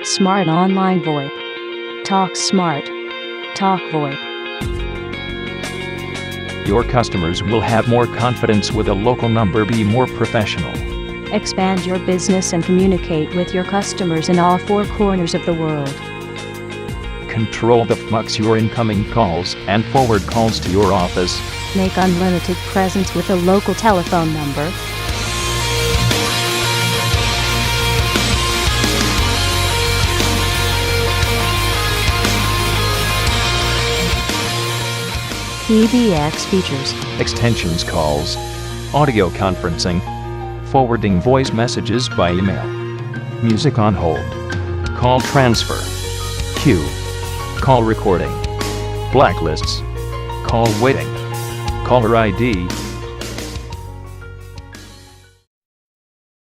Smart online VoIP. Talk smart. Talk VoIP. Your customers will have more confidence with a local number. Be more professional. Expand your business and communicate with your customers in all four corners of the world. Control the flux your incoming calls and forward calls to your office. Make unlimited presence with a local telephone number. PBX features Extensions calls, audio conferencing, forwarding voice messages by email, music on hold, call transfer, queue, call recording, blacklists, call waiting, caller ID,